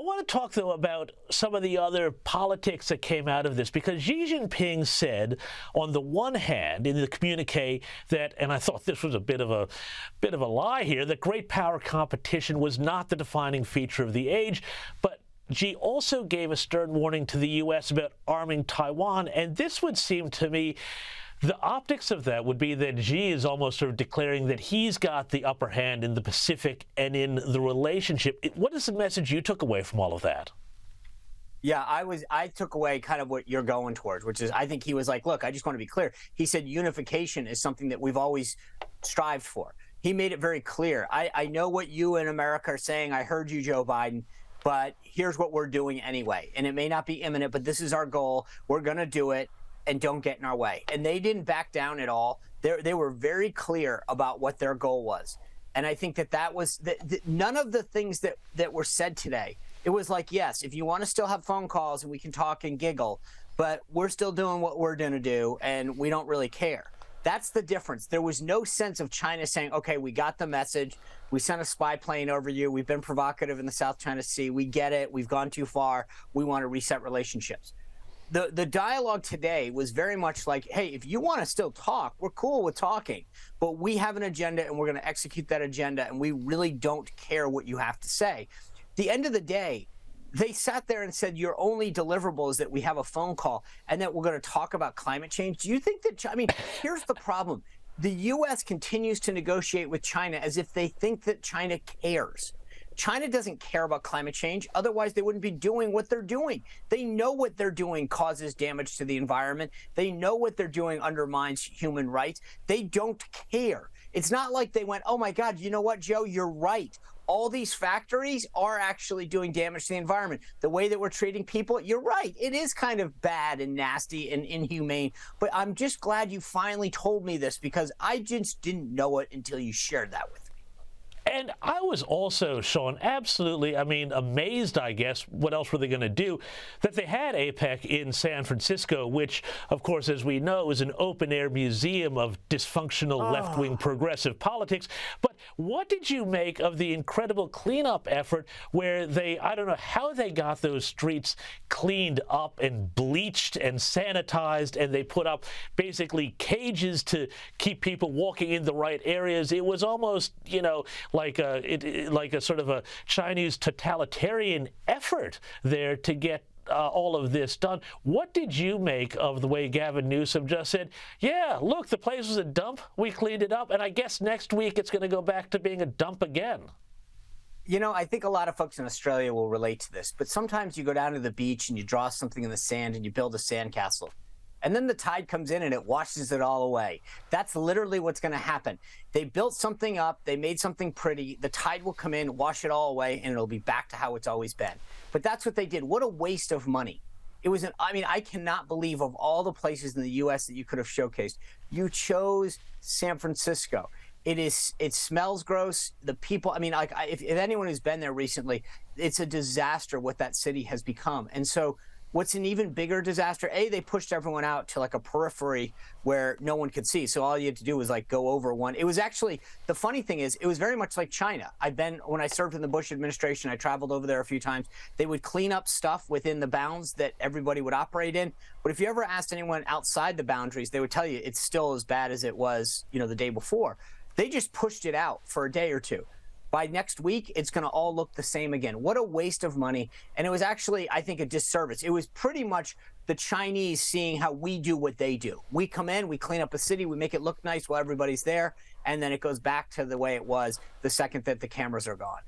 want to talk, though, about some of the other politics that came out of this, because Xi Jinping said, on the one hand, in the communique that, and I thought this was a bit of a lie here, that great power competition was not the defining feature of the age, but Xi also gave a stern warning to the U.S. about arming Taiwan, and this would seem to me the optics of that would be that Xi is almost sort of declaring that he's got the upper hand in the Pacific and in the relationship. What is the message you took away from all of that? Yeah, I took away kind of what you're going towards, which is I think he was like, look, I just want to be clear. He said unification is something that we've always strived for. He made it very clear. I know what you in America are saying. I heard you, Joe Biden, but here's what we're doing anyway. And it may not be imminent, but this is our goal. We're going to do it. And don't get in our way. And they didn't back down at all. They were very clear about what their goal was. And I think that was none of the things that were said today. It was like, yes, if you want to still have phone calls and we can talk and giggle, but we're still doing what we're going to do and we don't really care. That's the difference. There was no sense of China saying, okay, we got the message. We sent a spy plane over you. We've been provocative in the South China Sea. We get it. We've gone too far. We want to reset relationships. The dialogue today was very much like, hey, if you want to still talk, we're cool with talking, but we have an agenda and we're going to execute that agenda, and we really don't care what you have to say. At the end of the day, they sat there and said, your only deliverable is that we have a phone call and that we're going to talk about climate change. Do you think that, I mean, here's the problem. The U.S. continues to negotiate with China as if they think that China cares. China doesn't care about climate change. Otherwise, they wouldn't be doing what they're doing. They know what they're doing causes damage to the environment. They know what they're doing undermines human rights. They don't care. It's not like they went, oh, my God, you know what, Joe, you're right. All these factories are actually doing damage to the environment. The way that we're treating people, you're right. It is kind of bad and nasty and inhumane. But I'm just glad you finally told me this, because I just didn't know it until you shared that with me. And I was also, Sean, absolutely, amazed, I guess, what else were they going to do, that they had APEC in San Francisco, which, of course, as we know, is an open-air museum of dysfunctional left-wing progressive politics. But what did you make of the incredible cleanup effort where I don't know how they got those streets cleaned up and bleached and sanitized, and they put up basically cages to keep people walking in the right areas? It was almost, like a sort of a Chinese totalitarian effort there to get all of this done. What did you make of the way Gavin Newsom just said, yeah, look, the place was a dump, we cleaned it up, and I guess next week it's going to go back to being a dump again? You know, I think a lot of folks in Australia will relate to this, but sometimes you go down to the beach and you draw something in the sand and you build a sandcastle. And then the tide comes in and it washes it all away. That's literally what's going to happen. They built something up. They made something pretty. The tide will come in, wash it all away, and it'll be back to how it's always been. But that's what they did. What a waste of money. I cannot believe, of all the places in the U.S. that you could have showcased, you chose San Francisco. It smells gross. The people, if anyone who's been there recently, it's a disaster what that city has become. And so what's an even bigger disaster? They pushed everyone out to like a periphery where no one could see. So all you had to do was like go over one. It was actually, the funny thing is, it was very much like China. When I served in the Bush administration, I traveled over there a few times. They would clean up stuff within the bounds that everybody would operate in. But if you ever asked anyone outside the boundaries, they would tell you it's still as bad as it was, the day before. They just pushed it out for a day or two. By next week, it's going to all look the same again. What a waste of money. And it was actually, I think, a disservice. It was pretty much the Chinese seeing how we do what they do. We come in, we clean up a city, we make it look nice while everybody's there, and then it goes back to the way it was the second that the cameras are gone.